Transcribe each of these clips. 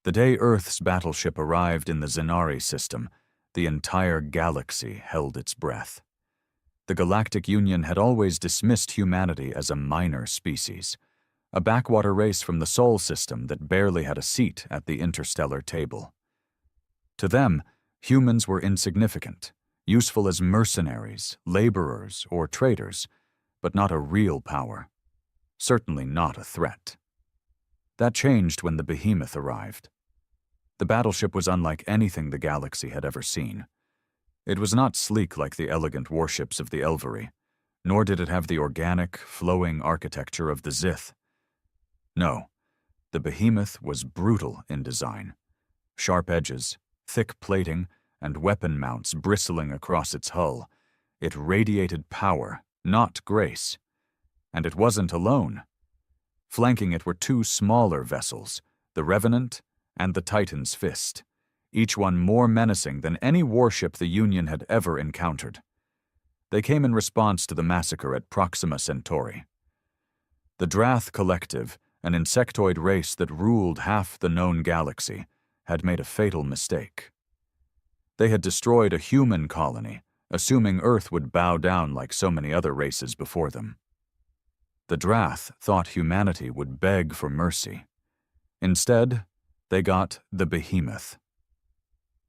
The day Earth's battleship arrived in the Zenari system, the entire galaxy held its breath. The Galactic Union had always dismissed humanity as a minor species, a backwater race from the Sol system that barely had a seat at the interstellar table. To them, humans were insignificant, useful as mercenaries, laborers, or traders, but not a real power. Certainly not a threat. That changed when the Behemoth arrived. The battleship was unlike anything the galaxy had ever seen. It was not sleek like the elegant warships of the Elvery, nor did it have the organic, flowing architecture of the Zith. No, the Behemoth was brutal in design. Sharp edges, thick plating, and weapon mounts bristling across its hull. It radiated power, not grace. And it wasn't alone. Flanking it were two smaller vessels, the Revenant and the Titan's Fist, each one more menacing than any warship the Union had ever encountered. They came in response to the massacre at Proxima Centauri. The Drath Collective, an insectoid race that ruled half the known galaxy, had made a fatal mistake. They had destroyed a human colony, assuming Earth would bow down like so many other races before them. The Drath thought humanity would beg for mercy. Instead, they got the Behemoth.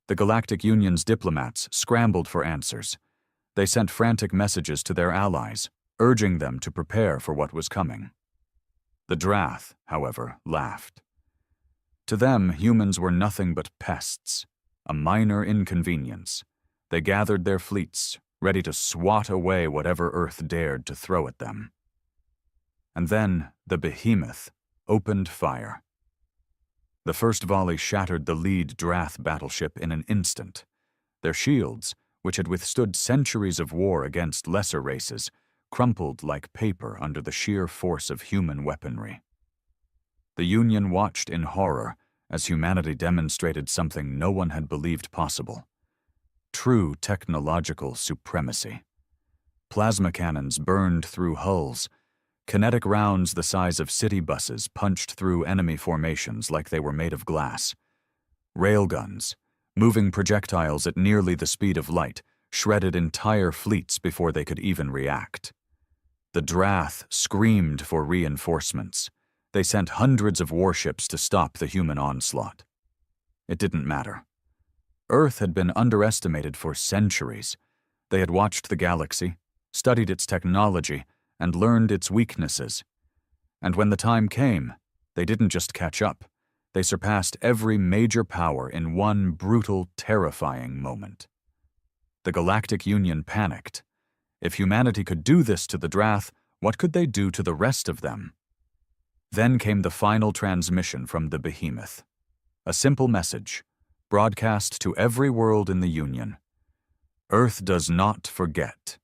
The Galactic Union's diplomats scrambled for answers. They sent frantic messages to their allies, urging them to prepare for what was coming. The Drath, however, laughed. To them, humans were nothing but pests, a minor inconvenience. They gathered their fleets, ready to swat away whatever Earth dared to throw at them. And then the Behemoth opened fire. The first volley shattered the lead Drath battleship in an instant. Their shields, which had withstood centuries of war against lesser races, crumpled like paper under the sheer force of human weaponry. The Union watched in horror as humanity demonstrated something no one had believed possible: true technological supremacy. Plasma cannons burned through hulls. Kinetic rounds the size of city buses punched through enemy formations like they were made of glass. Railguns, moving projectiles at nearly the speed of light, shredded entire fleets before they could even react. The Drath screamed for reinforcements. They sent hundreds of warships to stop the human onslaught. It didn't matter. Earth had been underestimated for centuries. They had watched the galaxy, studied its technology, and learned its weaknesses. And when the time came, they didn't just catch up. They surpassed every major power in one brutal, terrifying moment. The Galactic Union panicked. If humanity could do this to the Drath, what could they do to the rest of them? Then came the final transmission from the Behemoth. A simple message, broadcast to every world in the Union. Earth does not forget.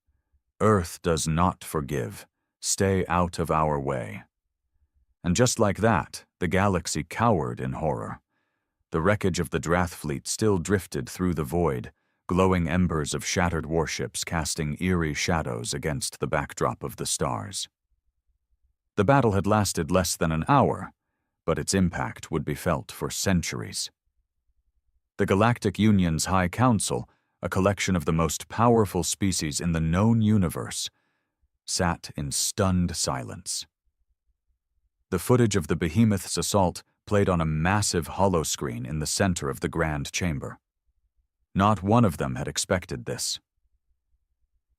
Earth does not forgive. Stay out of our way. And just like that, the galaxy cowered in horror. The wreckage of the Drath fleet still drifted through the void, glowing embers of shattered warships casting eerie shadows against the backdrop of the stars. The battle had lasted less than an hour, but its impact would be felt for centuries. The Galactic Union's High Council, a collection of the most powerful species in the known universe, sat in stunned silence. The footage of the Behemoth's assault played on a massive holoscreen in the center of the Grand Chamber. Not one of them had expected this.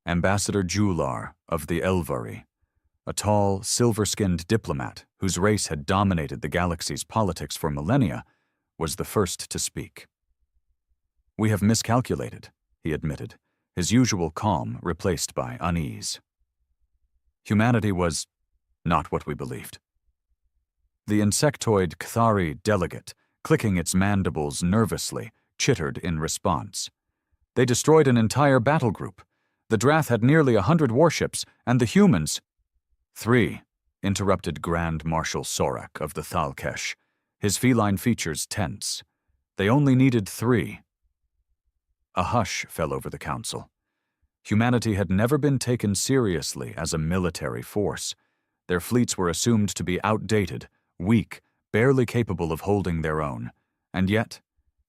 Ambassador Jular of the Elvari, a tall, silver-skinned diplomat whose race had dominated the galaxy's politics for millennia, was the first to speak. "We have miscalculated," he admitted, his usual calm replaced by unease. "Humanity was not what we believed." The insectoid Kthari delegate, clicking its mandibles nervously, chittered in response. "They destroyed an entire battle group. The Drath had nearly 100 warships, and the humans—" "3," interrupted Grand Marshal Sorak of the Thalkesh, his feline features tense. "They only needed 3. A hush fell over the council. Humanity had never been taken seriously as a military force. Their fleets were assumed to be outdated, weak, barely capable of holding their own, And yet,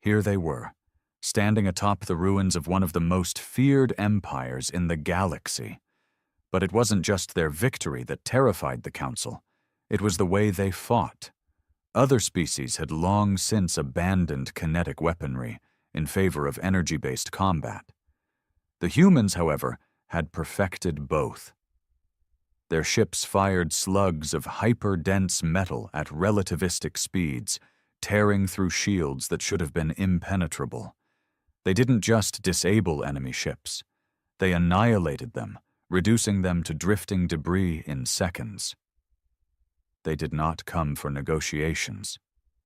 here they were, standing atop the ruins of one of the most feared empires in the galaxy. But it wasn't just their victory that terrified the Council. It was the way they fought. Other species had long since abandoned kinetic weaponry in favor of energy-based combat. The humans, however, had perfected both. Their ships fired slugs of hyper-dense metal at relativistic speeds, tearing through shields that should have been impenetrable. They didn't just disable enemy ships. They annihilated them, reducing them to drifting debris in seconds. They did not come for negotiations,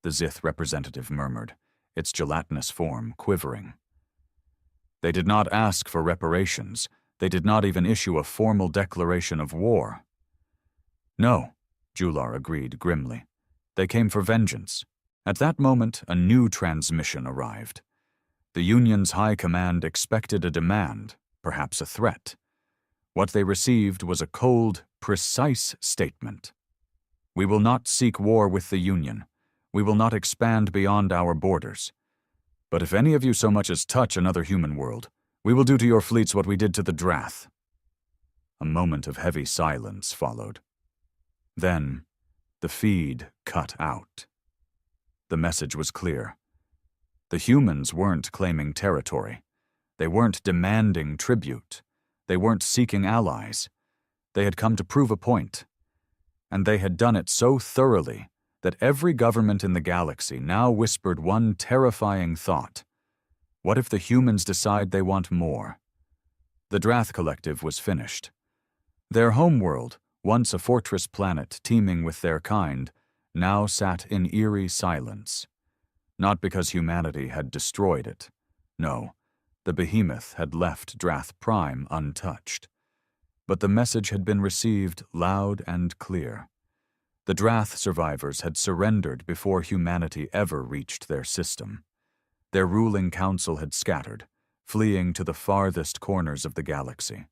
the Zith representative murmured, its gelatinous form quivering. They did not ask for reparations. They did not even issue a formal declaration of war. No, Jular agreed grimly. They came for vengeance. At that moment, a new transmission arrived. The Union's high command expected a demand, perhaps a threat. What they received was a cold, precise statement. We will not seek war with the Union. We will not expand beyond our borders. But if any of you so much as touch another human world, we will do to your fleets what we did to the Drath. A moment of heavy silence followed. Then, the feed cut out. The message was clear. The humans weren't claiming territory. They weren't demanding tribute. They weren't seeking allies. They had come to prove a point. And they had done it so thoroughly that every government in the galaxy now whispered one terrifying thought. What if the humans decide they want more? The Drath Collective was finished. Their homeworld, once a fortress planet teeming with their kind, now sat in eerie silence. Not because humanity had destroyed it. No, the behemoth had left Drath Prime untouched. But the message had been received loud and clear. The Drath survivors had surrendered before humanity ever reached their system. Their ruling council had scattered, fleeing to the farthest corners of the galaxy.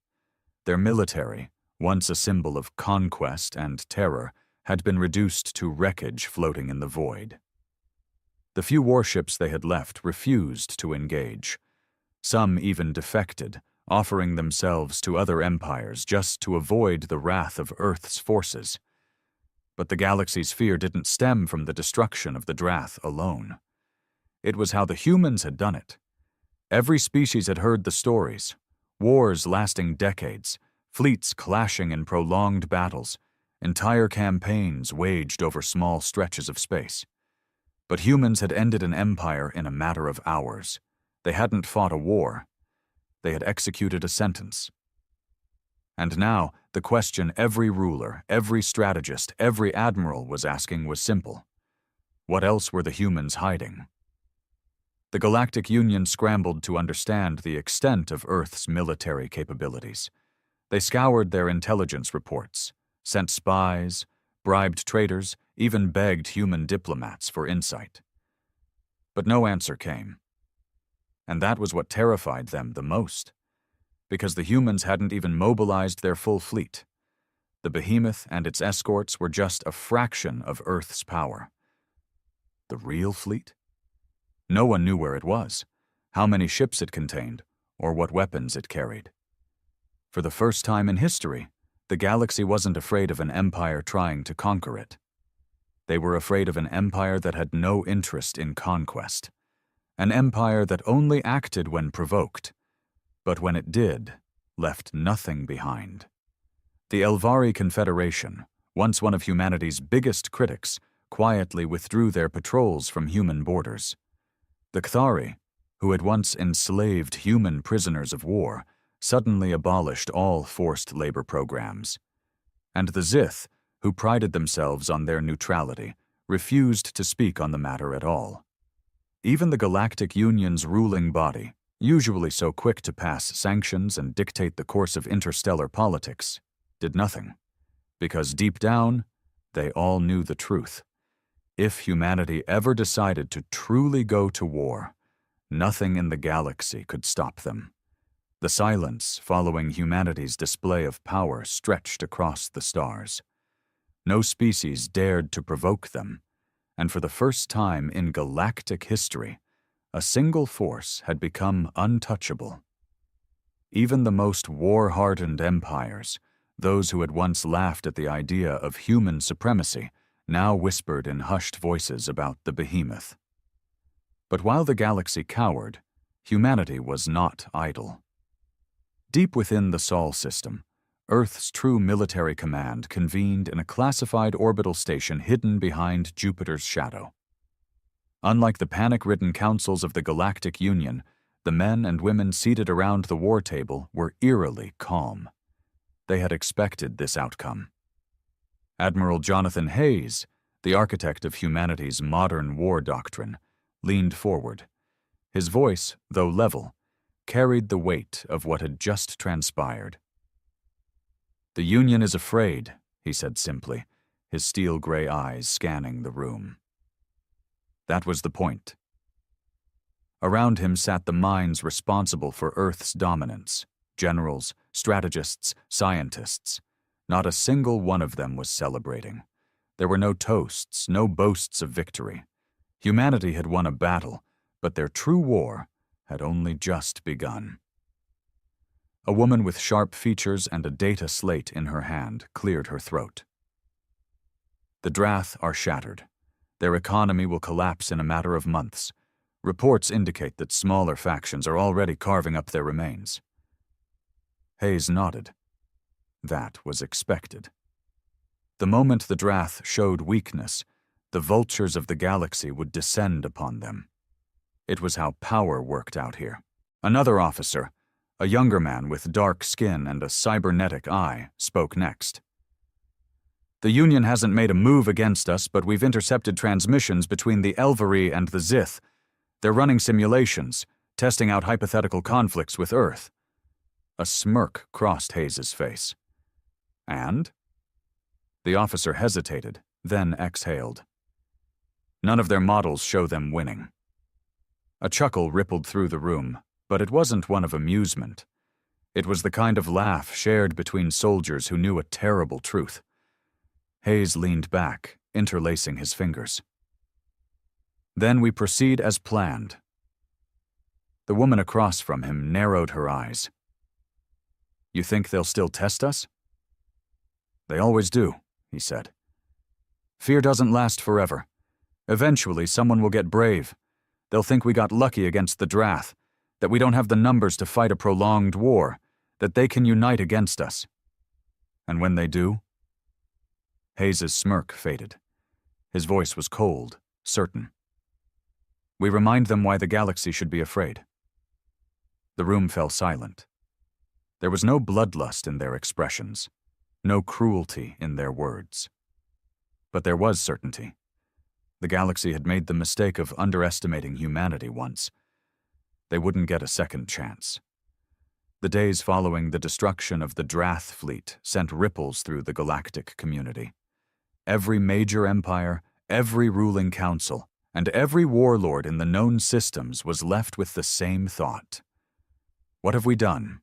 Their military, once a symbol of conquest and terror, had been reduced to wreckage floating in the void. The few warships they had left refused to engage. Some even defected, offering themselves to other empires just to avoid the wrath of Earth's forces. But the galaxy's fear didn't stem from the destruction of the Drath alone. It was how the humans had done it. Every species had heard the stories, wars lasting decades, fleets clashing in prolonged battles, entire campaigns waged over small stretches of space. But humans had ended an empire in a matter of hours. They hadn't fought a war. They had executed a sentence. And now, the question every ruler, every strategist, every admiral was asking was simple. What else were the humans hiding? The Galactic Union scrambled to understand the extent of Earth's military capabilities. They scoured their intelligence reports, sent spies, bribed traitors, even begged human diplomats for insight. But no answer came. And that was what terrified them the most, because the humans hadn't even mobilized their full fleet. The behemoth and its escorts were just a fraction of Earth's power. The real fleet? No one knew where it was, how many ships it contained, or what weapons it carried. For the first time in history, the galaxy wasn't afraid of an empire trying to conquer it. They were afraid of an empire that had no interest in conquest, an empire that only acted when provoked, but when it did, left nothing behind. The Elvari Confederation, once one of humanity's biggest critics, quietly withdrew their patrols from human borders. The Kthari, who had once enslaved human prisoners of war, suddenly abolished all forced labor programs. And the Zith, who prided themselves on their neutrality, refused to speak on the matter at all. Even the Galactic Union's ruling body, usually so quick to pass sanctions and dictate the course of interstellar politics, did nothing, because deep down, they all knew the truth. If humanity ever decided to truly go to war, nothing in the galaxy could stop them. The silence following humanity's display of power stretched across the stars. No species dared to provoke them, and for the first time in galactic history, a single force had become untouchable. Even the most war-hardened empires, those who had once laughed at the idea of human supremacy, now whispered in hushed voices about the behemoth. But while the galaxy cowered, humanity was not idle. Deep within the Sol system, Earth's true military command convened in a classified orbital station hidden behind Jupiter's shadow. Unlike the panic-ridden councils of the Galactic Union, the men and women seated around the war table were eerily calm. They had expected this outcome. Admiral Jonathan Hayes, the architect of humanity's modern war doctrine, leaned forward. His voice, though level, carried the weight of what had just transpired. "The Union is afraid," he said simply, his steel-gray eyes scanning the room. That was the point. Around him sat the minds responsible for Earth's dominance: generals, strategists, scientists. Not a single one of them was celebrating. There were no toasts, no boasts of victory. Humanity had won a battle, but their true war had only just begun. A woman with sharp features and a data slate in her hand cleared her throat. "The Drath are shattered. Their economy will collapse in a matter of months. Reports indicate that smaller factions are already carving up their remains." Hayes nodded. That was expected. The moment the Drath showed weakness, the vultures of the galaxy would descend upon them. It was how power worked out here. Another officer, a younger man with dark skin and a cybernetic eye, spoke next. "The Union hasn't made a move against us, but we've intercepted transmissions between the Elvery and the Zith. They're running simulations, testing out hypothetical conflicts with Earth." A smirk crossed Hayes's face. "And?" The officer hesitated, then exhaled. "None of their models show them winning." A chuckle rippled through the room, but it wasn't one of amusement. It was the kind of laugh shared between soldiers who knew a terrible truth. Hayes leaned back, interlacing his fingers. "Then we proceed as planned." The woman across from him narrowed her eyes. "You think they'll still test us?" "They always do," he said. "Fear doesn't last forever. Eventually, someone will get brave. They'll think we got lucky against the Drath, that we don't have the numbers to fight a prolonged war, that they can unite against us. And when they do?" Hayes's smirk faded. His voice was cold, certain. "We remind them why the galaxy should be afraid." The room fell silent. There was no bloodlust in their expressions, no cruelty in their words. But there was certainty. The galaxy had made the mistake of underestimating humanity once. They wouldn't get a second chance. The days following the destruction of the Drath fleet sent ripples through the galactic community. Every major empire, every ruling council, and every warlord in the known systems was left with the same thought. What have we done?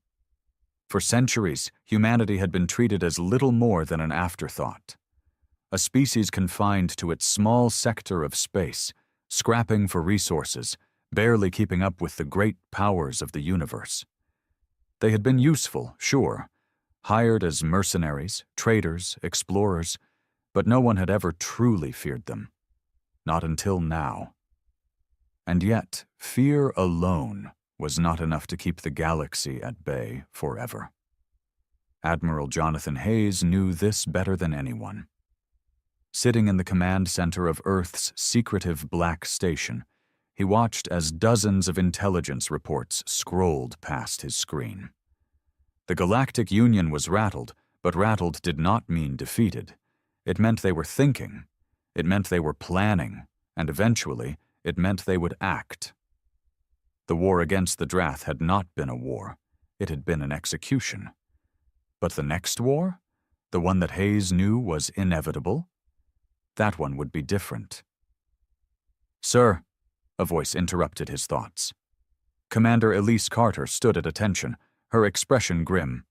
For centuries, humanity had been treated as little more than an afterthought. A species confined to its small sector of space, scrapping for resources, barely keeping up with the great powers of the universe. They had been useful, sure, hired as mercenaries, traders, explorers, but no one had ever truly feared them. Not until now. And yet, fear alone was not enough to keep the galaxy at bay forever. Admiral Jonathan Hayes knew this better than anyone. Sitting in the command center of Earth's secretive black station, he watched as dozens of intelligence reports scrolled past his screen. The Galactic Union was rattled, but rattled did not mean defeated. It meant they were thinking. It meant they were planning, and eventually, it meant they would act. The war against the Drath had not been a war. It had been an execution. But the next war? The one that Hayes knew was inevitable? That one would be different. "Sir," a voice interrupted his thoughts. Commander Elise Carter stood at attention, her expression grim.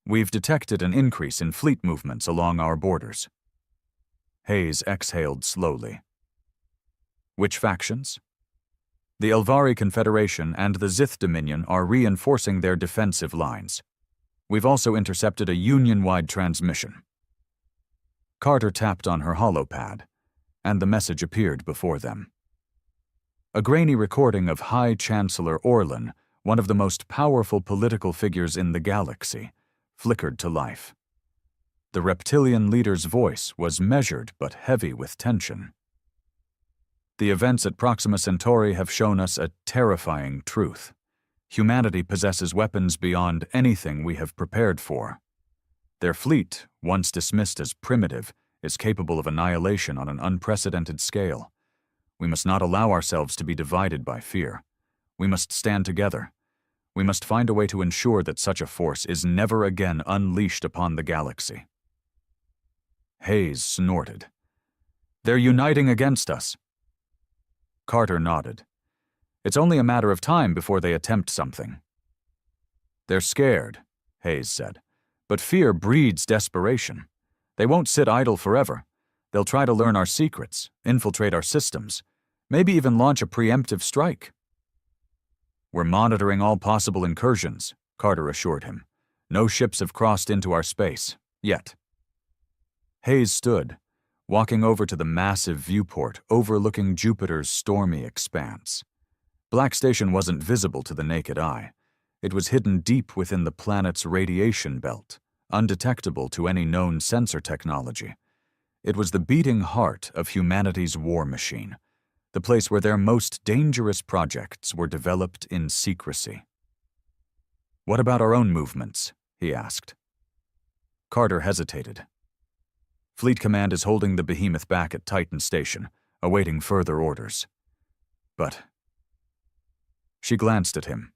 "We've detected an increase in fleet movements along our borders." Hayes exhaled slowly. Which factions? The Elvari Confederation and the Zith Dominion are reinforcing their defensive lines. We've also intercepted a Union-wide transmission. Carter tapped on her holopad, and the message appeared before them. A grainy recording of High Chancellor Orlan, one of the most powerful political figures in the galaxy, flickered to life. The reptilian leader's voice was measured but heavy with tension. The events at Proxima Centauri have shown us a terrifying truth. Humanity possesses weapons beyond anything we have prepared for. Their fleet, once dismissed as primitive, is capable of annihilation on an unprecedented scale. We must not allow ourselves to be divided by fear. We must stand together. We must find a way to ensure that such a force is never again unleashed upon the galaxy. Hayes snorted. They're uniting against us. Carter nodded. It's only a matter of time before they attempt something. They're scared, Hayes said, but fear breeds desperation. They won't sit idle forever. They'll try to learn our secrets, infiltrate our systems, maybe even launch a preemptive strike. We're monitoring all possible incursions, Carter assured him. No ships have crossed into our space, yet. Hayes stood, walking over to the massive viewport overlooking Jupiter's stormy expanse. Black Station wasn't visible to the naked eye. It was hidden deep within the planet's radiation belt, undetectable to any known sensor technology. It was the beating heart of humanity's war machine, the place where their most dangerous projects were developed in secrecy. What about our own movements? He asked. Carter hesitated. Fleet Command is holding the behemoth back at Titan Station, awaiting further orders. But... She glanced at him.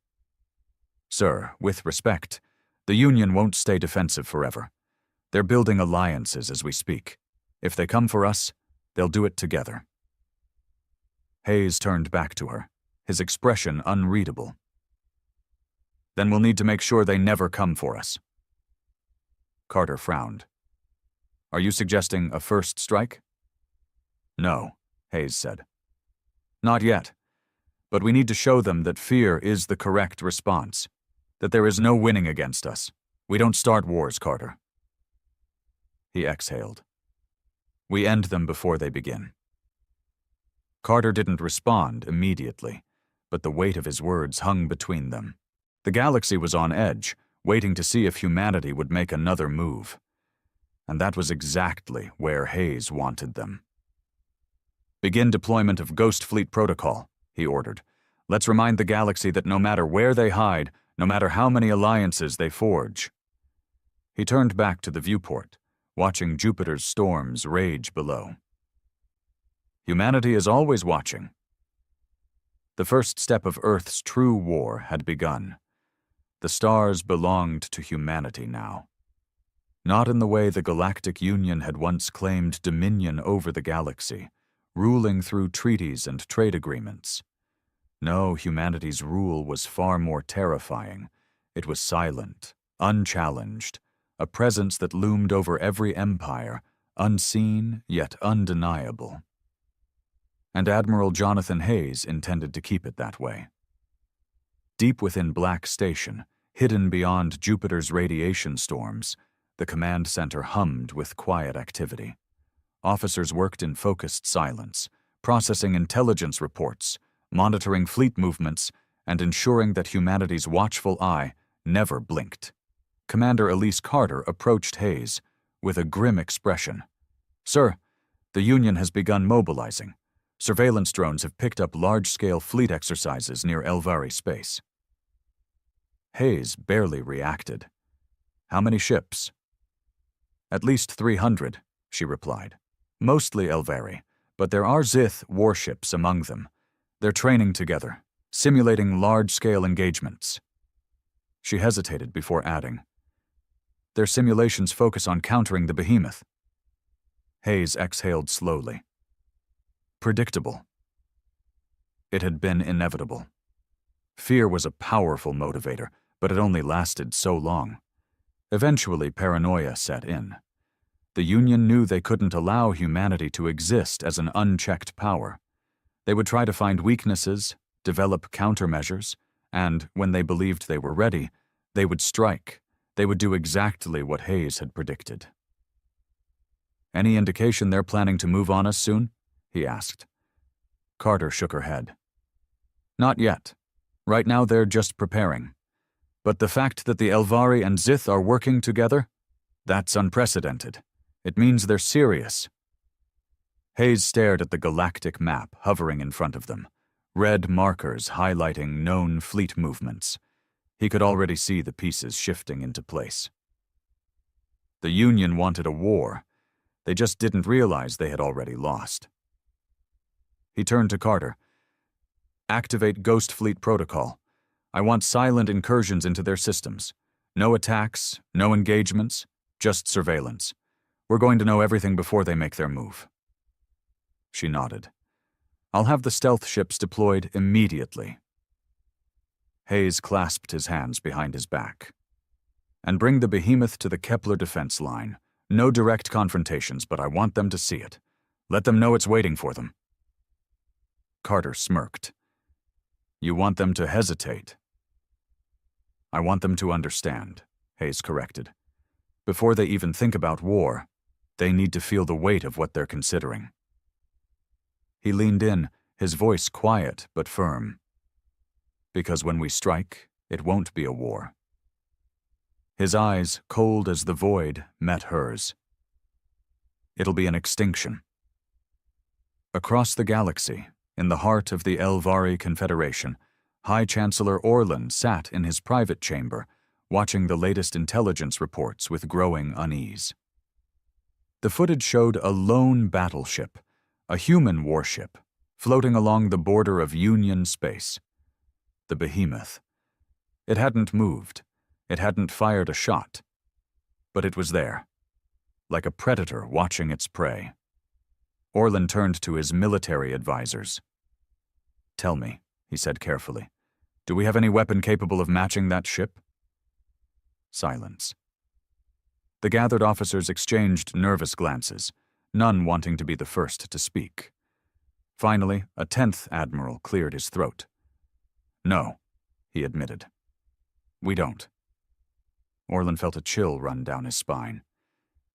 Sir, with respect, the Union won't stay defensive forever. They're building alliances as we speak. If they come for us, they'll do it together. Hayes turned back to her, his expression unreadable. Then we'll need to make sure they never come for us. Carter frowned. Are you suggesting a first strike? No, Hayes said. Not yet. But we need to show them that fear is the correct response, that there is no winning against us. We don't start wars, Carter. He exhaled. We end them before they begin. Carter didn't respond immediately, but the weight of his words hung between them. The galaxy was on edge, waiting to see if humanity would make another move. And that was exactly where Hayes wanted them. Begin deployment of Ghost Fleet Protocol, he ordered. Let's remind the galaxy that no matter where they hide, no matter how many alliances they forge. He turned back to the viewport, watching Jupiter's storms rage below. Humanity is always watching. The first step of Earth's true war had begun. The stars belonged to humanity now. Not in the way the Galactic Union had once claimed dominion over the galaxy, ruling through treaties and trade agreements. No, humanity's rule was far more terrifying. It was silent, unchallenged, a presence that loomed over every empire, unseen yet undeniable. And Admiral Jonathan Hayes intended to keep it that way. Deep within Black Station, hidden beyond Jupiter's radiation storms, the command center hummed with quiet activity. Officers worked in focused silence, processing intelligence reports, monitoring fleet movements, and ensuring that humanity's watchful eye never blinked. Commander Elise Carter approached Hayes with a grim expression. Sir, the Union has begun mobilizing. Surveillance drones have picked up large-scale fleet exercises near Elvari space. Hayes barely reacted. How many ships? At least 300, she replied. Mostly Elvari, but there are Zith warships among them. They're training together, simulating large-scale engagements. She hesitated before adding, their simulations focus on countering the behemoth. Hayes exhaled slowly. Predictable. It had been inevitable. Fear was a powerful motivator, but it only lasted so long. Eventually, paranoia set in. The Union knew they couldn't allow humanity to exist as an unchecked power. They would try to find weaknesses, develop countermeasures, and, when they believed they were ready, they would strike. They would do exactly what Hayes had predicted. "Any indication they're planning to move on us soon?" he asked. Carter shook her head. "Not yet. Right now they're just preparing. But the fact that the Elvari and Zith are working together, that's unprecedented. It means they're serious." Hayes stared at the galactic map hovering in front of them, red markers highlighting known fleet movements. He could already see the pieces shifting into place. The Union wanted a war. They just didn't realize they had already lost. He turned to Carter. "Activate Ghost Fleet Protocol. I want silent incursions into their systems. No attacks, no engagements, just surveillance. We're going to know everything before they make their move." She nodded. "I'll have the stealth ships deployed immediately." Hayes clasped his hands behind his back. "And bring the behemoth to the Kepler defense line. No direct confrontations, but I want them to see it. Let them know it's waiting for them." Carter smirked. "You want them to hesitate?" "I want them to understand," Hayes corrected. "Before they even think about war, they need to feel the weight of what they're considering." He leaned in, his voice quiet but firm. "Because when we strike, it won't be a war." His eyes, cold as the void, met hers. "It'll be an extinction." Across the galaxy, in the heart of the Elvari Confederation, High Chancellor Orlan sat in his private chamber, watching the latest intelligence reports with growing unease. The footage showed a lone battleship, a human warship, floating along the border of Union space. The behemoth. It hadn't moved. It hadn't fired a shot. But it was there, like a predator watching its prey. Orlan turned to his military advisors. "Tell me," he said carefully, "do we have any weapon capable of matching that ship?" Silence. The gathered officers exchanged nervous glances, none wanting to be the first to speak. Finally, a 10th admiral cleared his throat. "No," he admitted. "We don't." Orlan felt a chill run down his spine.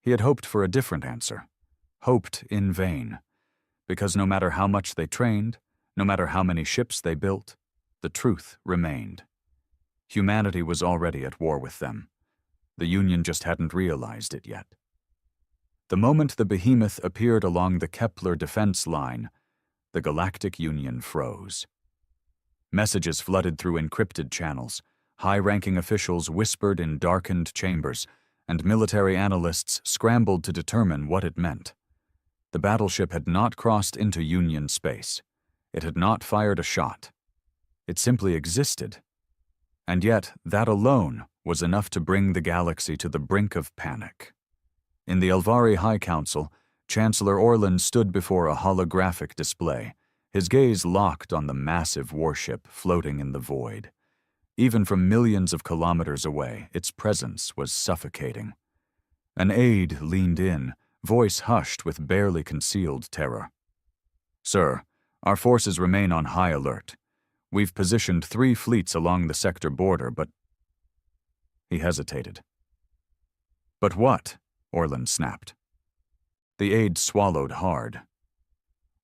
He had hoped for a different answer. Hoped in vain. Because no matter how much they trained, no matter how many ships they built, the truth remained. Humanity was already at war with them. The Union just hadn't realized it yet. The moment the behemoth appeared along the Kepler defense line, the Galactic Union froze. Messages flooded through encrypted channels. High-ranking officials whispered in darkened chambers, and military analysts scrambled to determine what it meant. The battleship had not crossed into Union space. It had not fired a shot. It simply existed. And yet, that alone was enough to bring the galaxy to the brink of panic. In the Elvari High Council, Chancellor Orlan stood before a holographic display, his gaze locked on the massive warship floating in the void. Even from millions of kilometers away, its presence was suffocating. An aide leaned in, voice hushed with barely concealed terror. "Sir, our forces remain on high alert. We've positioned 3 fleets along the sector border, but—" He hesitated. "But what?" Orlan snapped. The aide swallowed hard.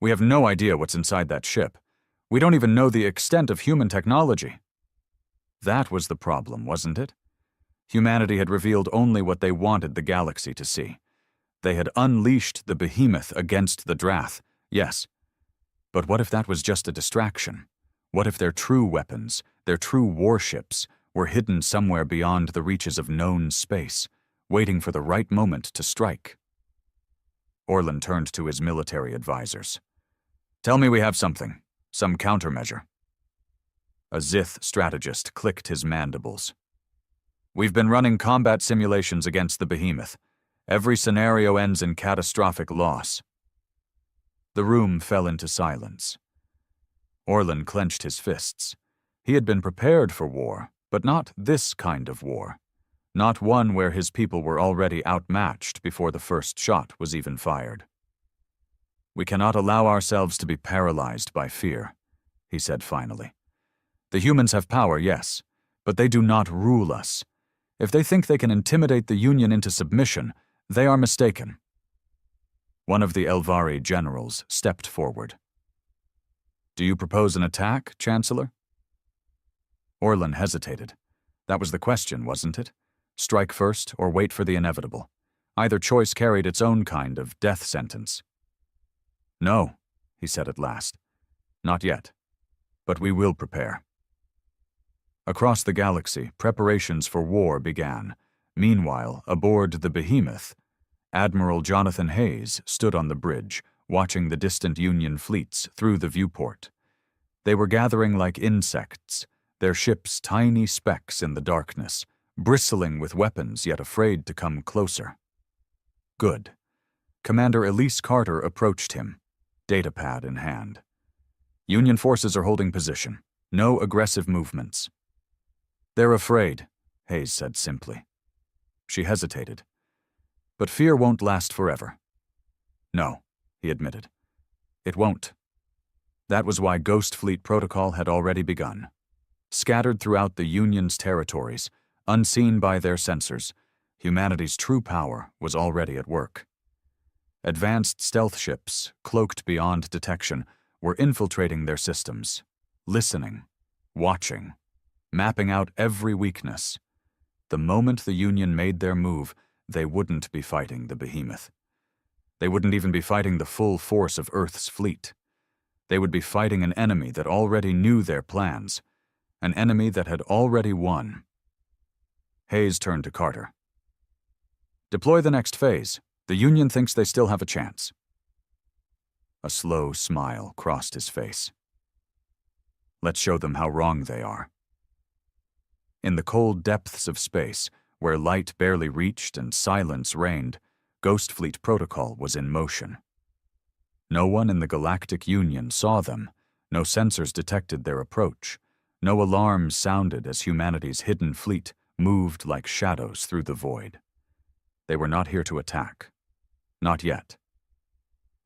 "We have no idea what's inside that ship. We don't even know the extent of human technology." That was the problem, wasn't it? Humanity had revealed only what they wanted the galaxy to see. They had unleashed the behemoth against the Drath, yes. But what if that was just a distraction? What if their true weapons, their true warships, were hidden somewhere beyond the reaches of known space, waiting for the right moment to strike? Orlan turned to his military advisors. "Tell me we have something, some countermeasure." A Zith strategist clicked his mandibles. "We've been running combat simulations against the behemoth. Every scenario ends in catastrophic loss." The room fell into silence. Orlan clenched his fists. He had been prepared for war, but not this kind of war. Not one where his people were already outmatched before the first shot was even fired. "We cannot allow ourselves to be paralyzed by fear," he said finally. "The humans have power, yes, but they do not rule us. If they think they can intimidate the Union into submission, they are mistaken." One of the Elvari generals stepped forward. "Do you propose an attack, Chancellor?" Orlan hesitated. That was the question, wasn't it? Strike first or wait for the inevitable. Either choice carried its own kind of death sentence. "No," he said at last. "Not yet. But we will prepare." Across the galaxy, preparations for war began. Meanwhile, aboard the Behemoth, Admiral Jonathan Hayes stood on the bridge, watching the distant Union fleets through the viewport. They were gathering like insects, their ships tiny specks in the darkness, bristling with weapons yet afraid to come closer. Good. Commander Elise Carter approached him, datapad in hand. "Union forces are holding position. No aggressive movements." "They're afraid," Hayes said simply. She hesitated. "But fear won't last forever." "No," he admitted. "It won't." That was why Ghost Fleet protocol had already begun. Scattered throughout the Union's territories, unseen by their sensors, humanity's true power was already at work. Advanced stealth ships, cloaked beyond detection, were infiltrating their systems, listening, watching, mapping out every weakness. The moment the Union made their move, they wouldn't be fighting the Behemoth. They wouldn't even be fighting the full force of Earth's fleet. They would be fighting an enemy that already knew their plans, an enemy that had already won. Hayes turned to Carter. "Deploy the next phase. The Union thinks they still have a chance." A slow smile crossed his face. "Let's show them how wrong they are." In the cold depths of space, where light barely reached and silence reigned, Ghost Fleet protocol was in motion. No one in the Galactic Union saw them, no sensors detected their approach, no alarms sounded as humanity's hidden fleet moved like shadows through the void. They were not here to attack. Not yet.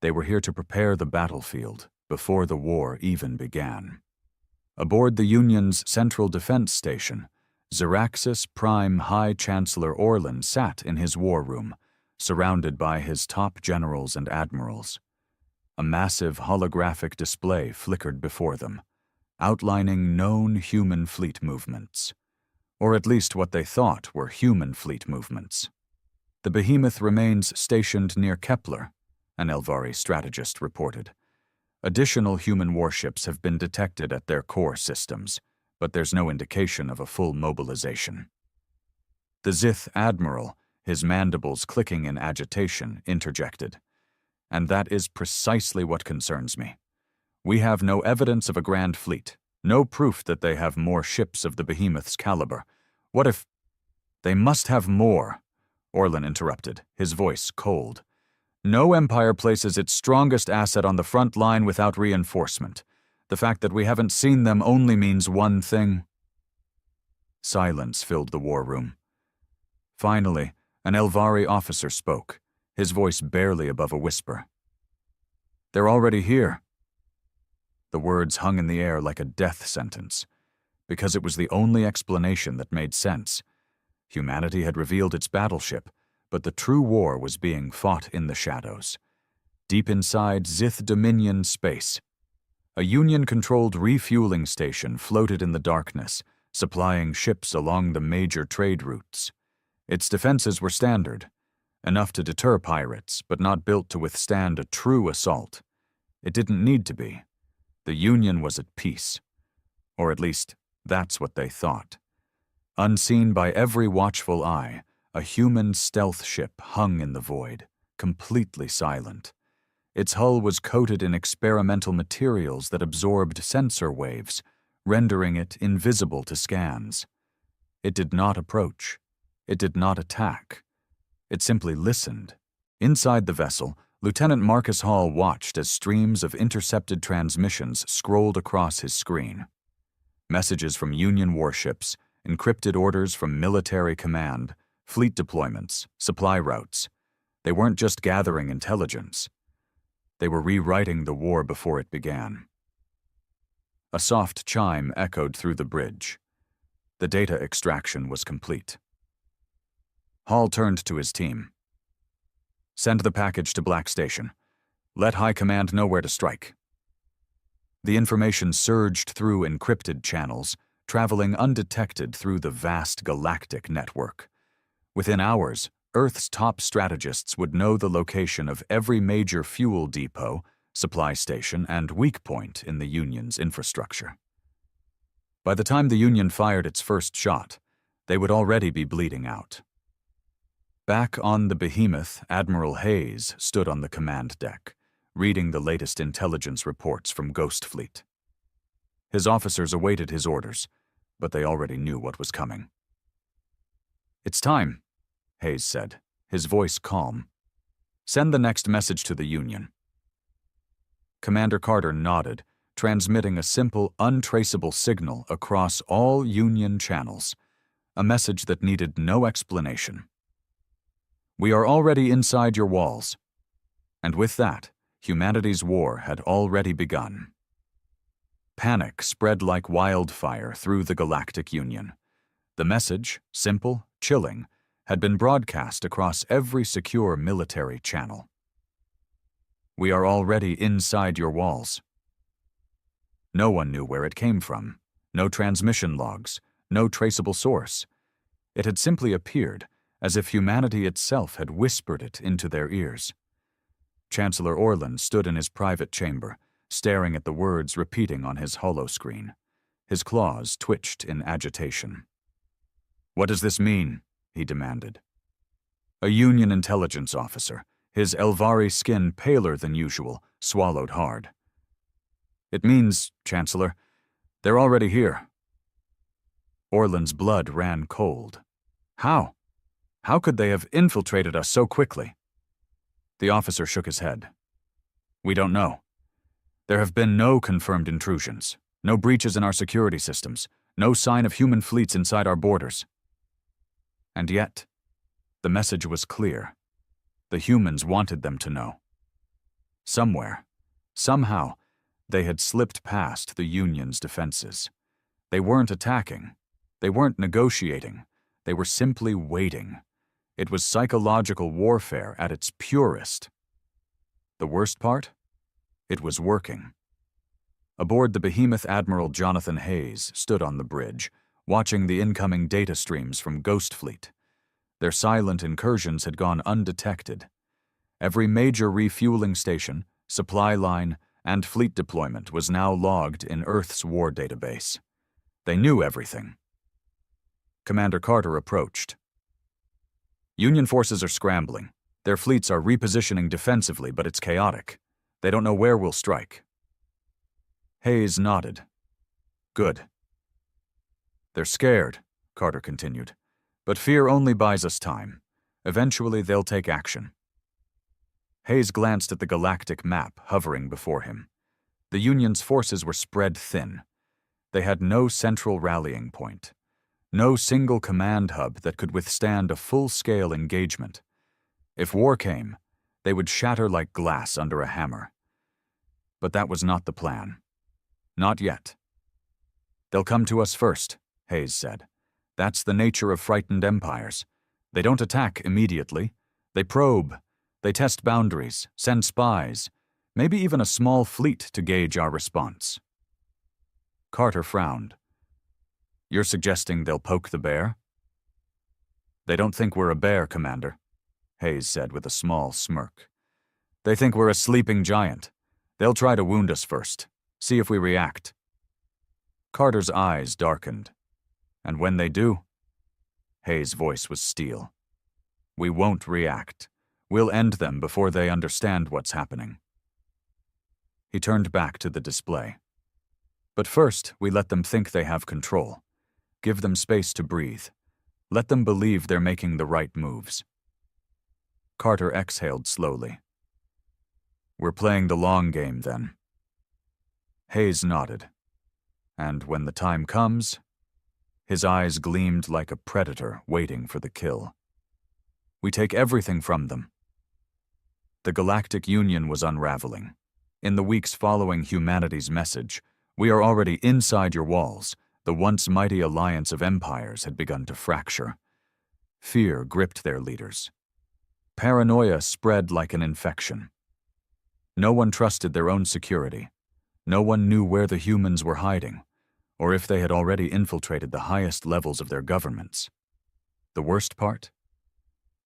They were here to prepare the battlefield before the war even began. Aboard the Union's Central Defense Station, Xeraxis Prime High Chancellor Orlan sat in his war room, surrounded by his top generals and admirals. A massive holographic display flickered before them, outlining known human fleet movements, or at least what they thought were human fleet movements. "The Behemoth remains stationed near Kepler," an Elvari strategist reported. "Additional human warships have been detected at their core systems, but there's no indication of a full mobilization." The Zith Admiral, his mandibles clicking in agitation, interjected. "And that is precisely what concerns me. We have no evidence of a grand fleet, no proof that they have more ships of the Behemoth's caliber. What if—" "They must have more," Orlan interrupted, his voice cold. "No empire places its strongest asset on the front line without reinforcement. The fact that we haven't seen them only means one thing." Silence filled the war room. Finally, an Elvari officer spoke, his voice barely above a whisper. "They're already here." The words hung in the air like a death sentence, because it was the only explanation that made sense. Humanity had revealed its battleship, but the true war was being fought in the shadows, deep inside Zith Dominion space. A Union-controlled refueling station floated in the darkness, supplying ships along the major trade routes. Its defenses were standard, enough to deter pirates, but not built to withstand a true assault. It didn't need to be. The Union was at peace. Or at least, that's what they thought. Unseen by every watchful eye, a human stealth ship hung in the void, completely silent. Its hull was coated in experimental materials that absorbed sensor waves, rendering it invisible to scans. It did not approach. It did not attack. It simply listened. Inside the vessel, Lieutenant Marcus Hall watched as streams of intercepted transmissions scrolled across his screen. Messages from Union warships, encrypted orders from military command, fleet deployments, supply routes. They weren't just gathering intelligence. They were rewriting the war before it began. A soft chime echoed through the bridge. The data extraction was complete. Hall turned to his team. "Send the package to Black Station. Let High Command know where to strike." The information surged through encrypted channels, traveling undetected through the vast galactic network. Within hours, Earth's top strategists would know the location of every major fuel depot, supply station, and weak point in the Union's infrastructure. By the time the Union fired its first shot, they would already be bleeding out. Back on the Behemoth, Admiral Hayes stood on the command deck, reading the latest intelligence reports from Ghost Fleet. His officers awaited his orders, but they already knew what was coming. "It's time," Hayes said, his voice calm. "Send the next message to the Union." Commander Carter nodded, transmitting a simple, untraceable signal across all Union channels, a message that needed no explanation. "We are already inside your walls." And with that, humanity's war had already begun. Panic spread like wildfire through the Galactic Union. The message, simple, chilling, had been broadcast across every secure military channel. "We are already inside your walls." No one knew where it came from. No transmission logs, no traceable source. It had simply appeared, as if humanity itself had whispered it into their ears. Chancellor Orlan stood in his private chamber, staring at the words repeating on his holoscreen. His claws twitched in agitation. "What does this mean?" he demanded. A Union intelligence officer, his Elvari skin paler than usual, swallowed hard. "It means, Chancellor, they're already here." Orlan's blood ran cold. "How? How could they have infiltrated us so quickly?" The officer shook his head. "We don't know. There have been no confirmed intrusions, no breaches in our security systems, no sign of human fleets inside our borders." And yet, the message was clear. The humans wanted them to know. Somewhere, somehow, they had slipped past the Union's defenses. They weren't attacking. They weren't negotiating. They were simply waiting. It was psychological warfare at its purest. The worst part? It was working. Aboard the Behemoth, Admiral Jonathan Hayes stood on the bridge, watching the incoming data streams from Ghost Fleet. Their silent incursions had gone undetected. Every major refueling station, supply line, and fleet deployment was now logged in Earth's war database. They knew everything. Commander Carter approached. "Union forces are scrambling. Their fleets are repositioning defensively, but it's chaotic. They don't know where we'll strike." Hayes nodded. "Good." "They're scared," Carter continued. "But fear only buys us time. Eventually they'll take action." Hayes glanced at the galactic map hovering before him. The Union's forces were spread thin. They had no central rallying point. No single command hub that could withstand a full-scale engagement. If war came, they would shatter like glass under a hammer. But that was not the plan. Not yet. "They'll come to us first," Hayes said. "That's the nature of frightened empires. They don't attack immediately. They probe. They test boundaries, send spies, maybe even a small fleet to gauge our response." Carter frowned. "You're suggesting they'll poke the bear?" "They don't think we're a bear, Commander," Hayes said with a small smirk. "They think we're a sleeping giant. They'll try to wound us first, see if we react." Carter's eyes darkened. "And when they do?" Hayes' voice was steel. "We won't react. We'll end them before they understand what's happening." He turned back to the display. "But first, we let them think they have control. Give them space to breathe. Let them believe they're making the right moves." Carter exhaled slowly. "We're playing the long game, then." Hayes nodded. "And when the time comes," his eyes gleamed like a predator waiting for the kill, "we take everything from them." The Galactic Union was unraveling. In the weeks following humanity's message, "We are already inside your walls," the once mighty alliance of empires had begun to fracture. Fear gripped their leaders. Paranoia spread like an infection. No one trusted their own security. No one knew where the humans were hiding, or if they had already infiltrated the highest levels of their governments. The worst part?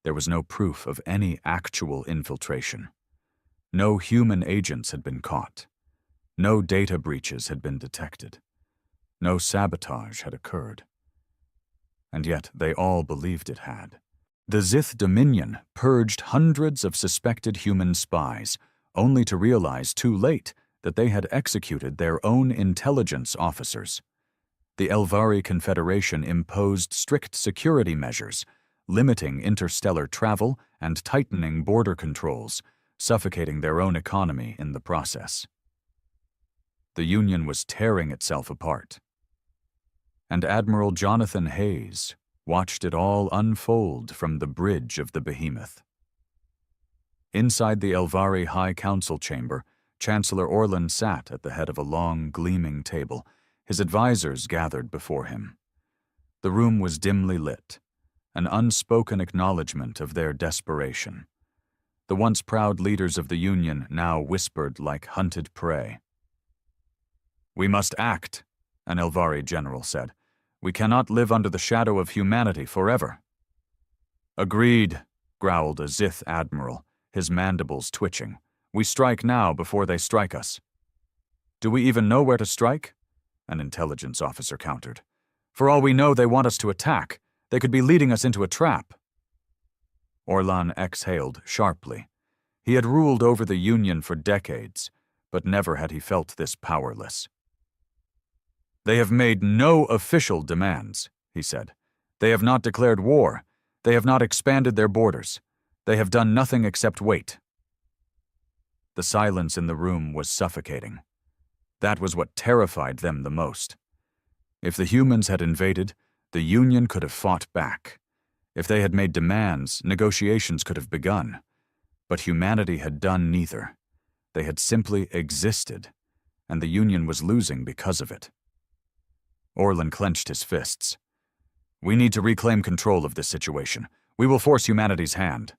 There was no proof of any actual infiltration. No human agents had been caught. No data breaches had been detected. No sabotage had occurred. And yet they all believed it had. The Zith Dominion purged hundreds of suspected human spies, only to realize too late that they had executed their own intelligence officers. The Elvari Confederation imposed strict security measures, limiting interstellar travel and tightening border controls, suffocating their own economy in the process. The Union was tearing itself apart. And Admiral Jonathan Hayes watched it all unfold from the bridge of the Behemoth. Inside the Elvari High Council chamber, Chancellor Orlan sat at the head of a long, gleaming table. His advisors gathered before him. The room was dimly lit, an unspoken acknowledgement of their desperation. The once proud leaders of the Union now whispered like hunted prey. "We must act," an Elvari general said. "We cannot live under the shadow of humanity forever." "Agreed," growled a Zith admiral, his mandibles twitching. "We strike now before they strike us." "Do we even know where to strike?" an intelligence officer countered. "For all we know, they want us to attack. They could be leading us into a trap." Orlan exhaled sharply. He had ruled over the Union for decades, but never had he felt this powerless. "They have made no official demands," he said. "They have not declared war. They have not expanded their borders. They have done nothing except wait." The silence in the room was suffocating. That was what terrified them the most. If the humans had invaded, the Union could have fought back. If they had made demands, negotiations could have begun. But humanity had done neither. They had simply existed, and the Union was losing because of it. Orlan clenched his fists. "We need to reclaim control of this situation. We will force humanity's hand."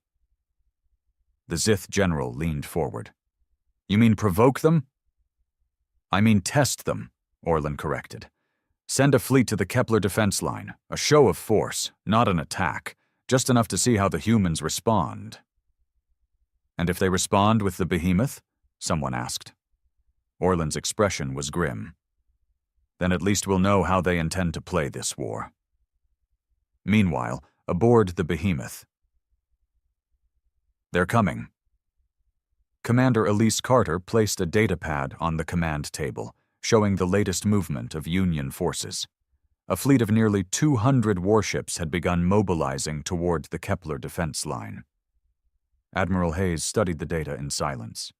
The Zith general leaned forward. "You mean provoke them?" "I mean test them," Orlan corrected. "Send a fleet to the Kepler defense line, a show of force, not an attack, just enough to see how the humans respond." "And if they respond with the Behemoth?" someone asked. Orlan's expression was grim. "Then at least we'll know how they intend to play this war." Meanwhile, aboard the Behemoth. "They're coming." Commander Elise Carter placed a datapad on the command table, showing the latest movement of Union forces. A fleet of nearly 200 warships had begun mobilizing toward the Kepler defense line. Admiral Hayes studied the data in silence.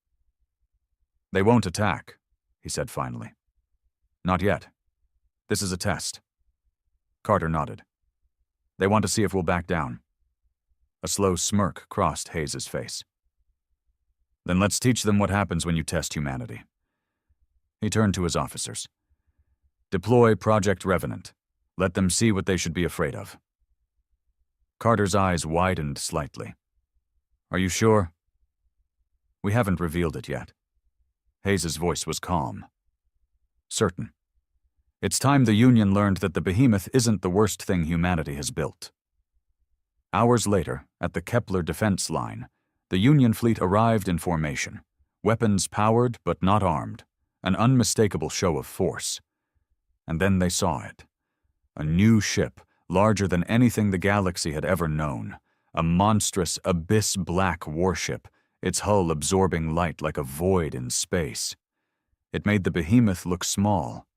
"They won't attack," he said finally. "Not yet. This is a test." Carter nodded. "They want to see if we'll back down." A slow smirk crossed Hayes's face. "Then let's teach them what happens when you test humanity." He turned to his officers. "Deploy Project Revenant. Let them see what they should be afraid of." Carter's eyes widened slightly. "Are you sure?" "We haven't revealed it yet." Hayes's voice was calm. "Certain. It's time the Union learned that the Behemoth isn't the worst thing humanity has built." Hours later, at the Kepler defense line, the Union fleet arrived in formation, weapons powered but not armed, an unmistakable show of force. And then they saw it. A new ship, larger than anything the galaxy had ever known, a monstrous abyss-black warship, its hull absorbing light like a void in space. It made the Behemoth look small.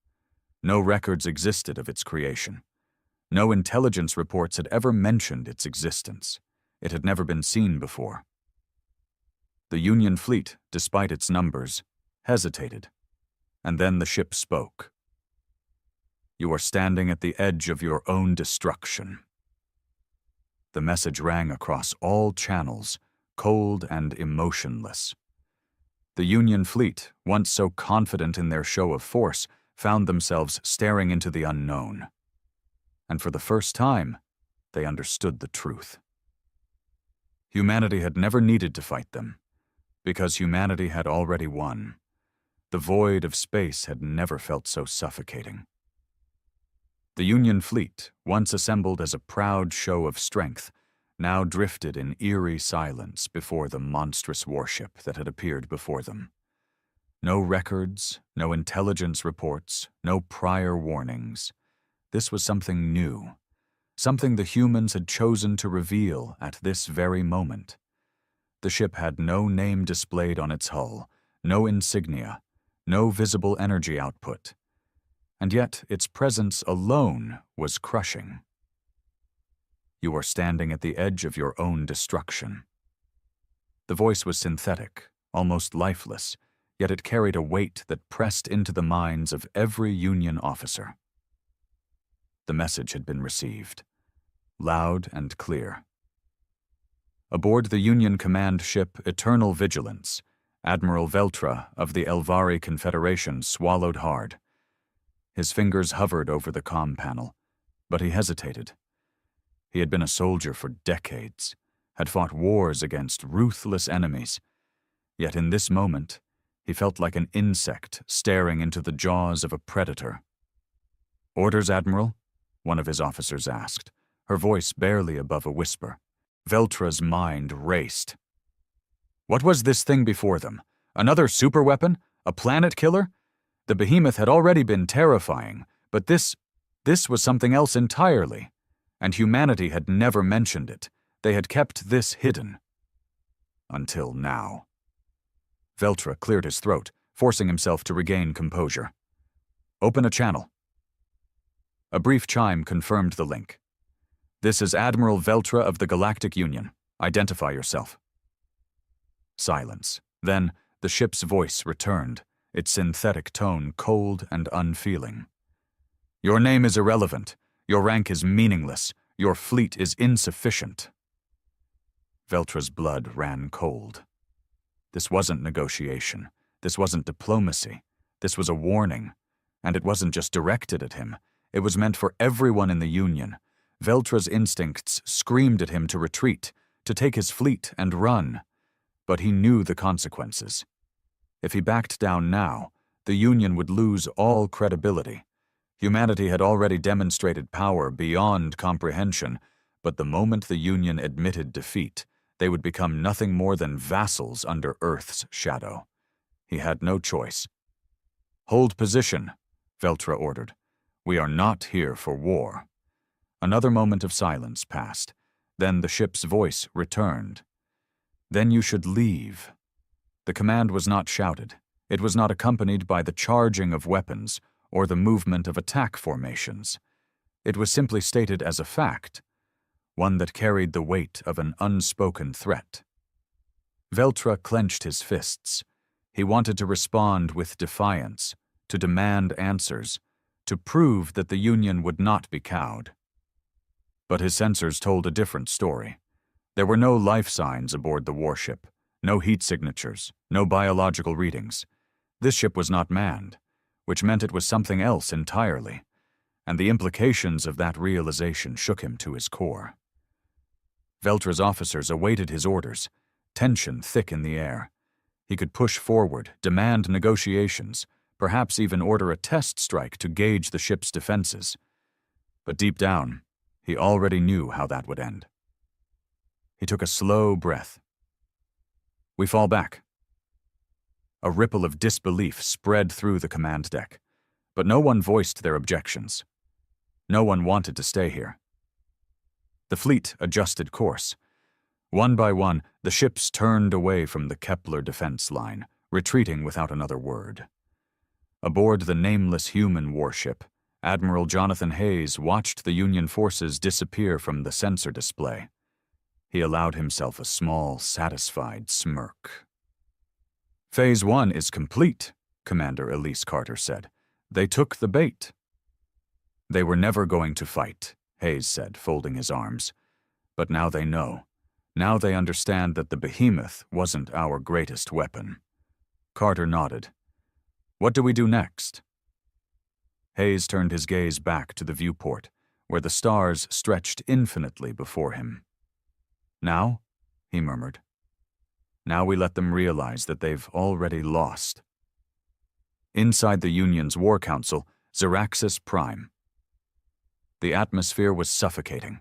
No records existed of its creation. No intelligence reports had ever mentioned its existence. It had never been seen before. The Union fleet, despite its numbers, hesitated. And then the ship spoke. "You are standing at the edge of your own destruction." The message rang across all channels, cold and emotionless. The Union fleet, once so confident in their show of force, found themselves staring into the unknown. And for the first time, they understood the truth. Humanity had never needed to fight them, because humanity had already won. The void of space had never felt so suffocating. The Union fleet, once assembled as a proud show of strength, now drifted in eerie silence before the monstrous warship that had appeared before them. No records, no intelligence reports, no prior warnings. This was something new, something the humans had chosen to reveal at this very moment. The ship had no name displayed on its hull, no insignia, no visible energy output, and yet its presence alone was crushing. You are standing at the edge of your own destruction. The voice was synthetic, almost lifeless, yet it carried a weight that pressed into the minds of every Union officer. The message had been received, loud and clear. Aboard the Union command ship Eternal Vigilance, Admiral Veltra of the Elvari Confederation swallowed hard. His fingers hovered over the comm panel, but he hesitated. He had been a soldier for decades, had fought wars against ruthless enemies, yet in this moment, he felt like an insect staring into the jaws of a predator. "Orders, Admiral?" one of his officers asked, her voice barely above a whisper. Veltra's mind raced. What was this thing before them? Another superweapon? A planet killer? The behemoth had already been terrifying, but this was something else entirely, and humanity had never mentioned it. They had kept this hidden. Until now. Veltra cleared his throat, forcing himself to regain composure. "Open a channel." A brief chime confirmed the link. "This is Admiral Veltra of the Galactic Union. Identify yourself." Silence. Then, the ship's voice returned, its synthetic tone cold and unfeeling. "Your name is irrelevant. Your rank is meaningless. Your fleet is insufficient." Veltra's blood ran cold. This wasn't negotiation. This wasn't diplomacy. This was a warning. And it wasn't just directed at him. It was meant for everyone in the Union. Veltra's instincts screamed at him to retreat, to take his fleet and run. But he knew the consequences. If he backed down now, the Union would lose all credibility. Humanity had already demonstrated power beyond comprehension, but the moment the Union admitted defeat, they would become nothing more than vassals under Earth's shadow. He had no choice. "Hold position," Veltra ordered. "We are not here for war." Another moment of silence passed. Then the ship's voice returned. "Then you should leave." The command was not shouted. It was not accompanied by the charging of weapons or the movement of attack formations. It was simply stated as a fact, one that carried the weight of an unspoken threat. Veltra clenched his fists. He wanted to respond with defiance, to demand answers, to prove that the Union would not be cowed. But his sensors told a different story. There were no life signs aboard the warship, no heat signatures, no biological readings. This ship was not manned, which meant it was something else entirely, and the implications of that realization shook him to his core. Veltra's officers awaited his orders, tension thick in the air. He could push forward, demand negotiations, perhaps even order a test strike to gauge the ship's defenses. But deep down, he already knew how that would end. He took a slow breath. "We fall back." A ripple of disbelief spread through the command deck, but no one voiced their objections. No one wanted to stay here. The fleet adjusted course. One by one, the ships turned away from the Kepler defense line, retreating without another word. Aboard the nameless human warship, Admiral Jonathan Hayes watched the Union forces disappear from the sensor display. He allowed himself a small, satisfied smirk. "Phase 1 is complete," Commander Elise Carter said. "They took the bait." "They were never going to fight," Hayes said, folding his arms. "But now they know. Now they understand that the behemoth wasn't our greatest weapon. Carter nodded. What do we do next? Hayes turned his gaze back to the viewport, where the stars stretched infinitely before him. Now, he murmured. Now we let them realize that they've already lost. Inside the Union's War Council, Xeraxis Prime. The atmosphere was suffocating.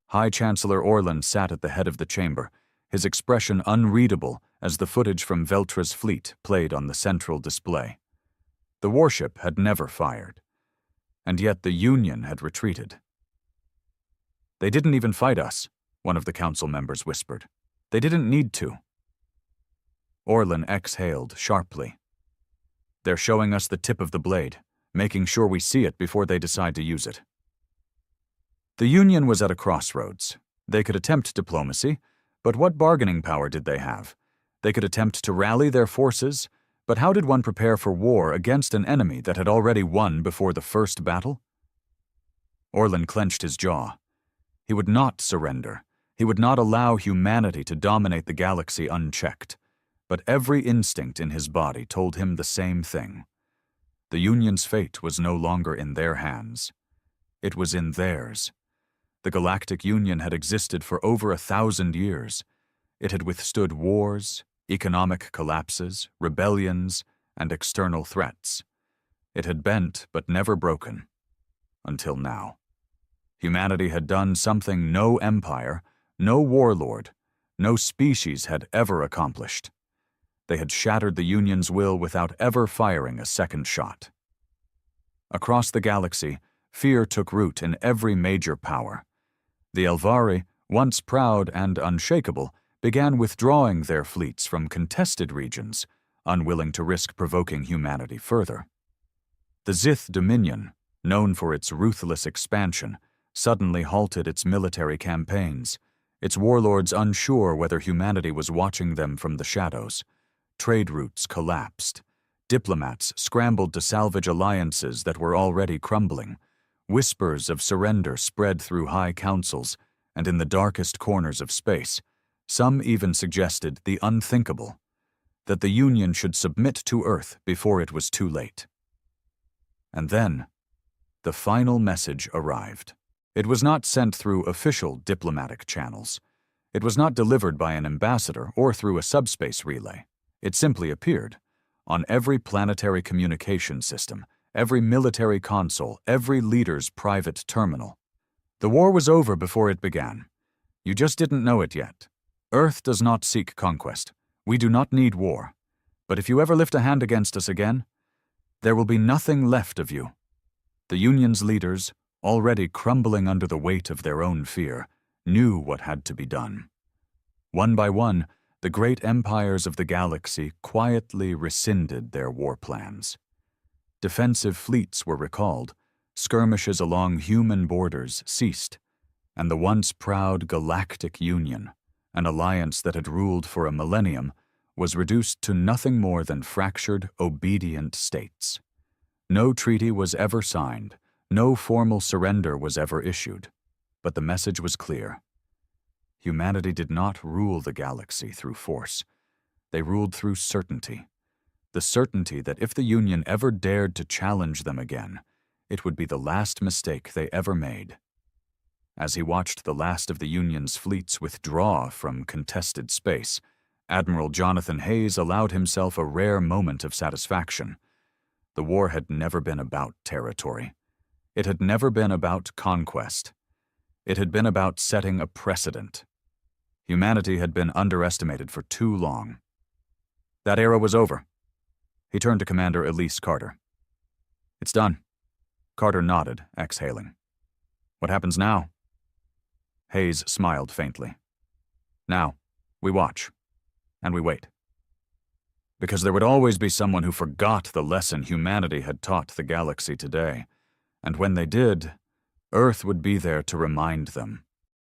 High Chancellor Orlan sat at the head of the chamber, his expression unreadable as the footage from Veltra's fleet played on the central display. The warship had never fired, and yet the Union had retreated. They didn't even fight us, one of the council members whispered. They didn't need to. Orlan exhaled sharply. They're showing us the tip of the blade, making sure we see it before they decide to use it. The Union was at a crossroads. They could attempt diplomacy, but what bargaining power did they have? They could attempt to rally their forces, but how did one prepare for war against an enemy that had already won before the first battle? Orlan clenched his jaw. He would not surrender. He would not allow humanity to dominate the galaxy unchecked. But every instinct in his body told him the same thing. The Union's fate was no longer in their hands. It was in theirs. The Galactic Union had existed for over 1,000 years. It had withstood wars, economic collapses, rebellions, and external threats. It had bent but never broken. Until now. Humanity had done something no empire, no warlord, no species had ever accomplished. They had shattered the Union's will without ever firing a second shot. Across the galaxy, fear took root in every major power. The Elvari, once proud and unshakable, began withdrawing their fleets from contested regions, unwilling to risk provoking humanity further. The Zith Dominion, known for its ruthless expansion, suddenly halted its military campaigns, its warlords unsure whether humanity was watching them from the shadows. Trade routes collapsed. Diplomats scrambled to salvage alliances that were already crumbling. Whispers of surrender spread through high councils, and in the darkest corners of space, some even suggested the unthinkable, that the Union should submit to Earth before it was too late. And then, the final message arrived. It was not sent through official diplomatic channels. It was not delivered by an ambassador or through a subspace relay. It simply appeared on every planetary communication system, every military console, every leader's private terminal. The war was over before it began. You just didn't know it yet. Earth does not seek conquest. We do not need war. But if you ever lift a hand against us again, there will be nothing left of you. The Union's leaders, already crumbling under the weight of their own fear, knew what had to be done. One by one, the great empires of the galaxy quietly rescinded their war plans. Defensive fleets were recalled, skirmishes along human borders ceased, and the once proud Galactic Union, an alliance that had ruled for a millennium, was reduced to nothing more than fractured, obedient states. No treaty was ever signed, no formal surrender was ever issued, but the message was clear. Humanity did not rule the galaxy through force. They ruled through certainty. The certainty that if the Union ever dared to challenge them again, it would be the last mistake they ever made. As he watched the last of the Union's fleets withdraw from contested space, Admiral Jonathan Hayes allowed himself a rare moment of satisfaction. The war had never been about territory. It had never been about conquest. It had been about setting a precedent. Humanity had been underestimated for too long. That era was over. He turned to Commander Elise Carter. It's done. Carter nodded, exhaling. What happens now? Hayes smiled faintly. Now, we watch. And we wait. Because there would always be someone who forgot the lesson humanity had taught the galaxy today. And when they did, Earth would be there to remind them.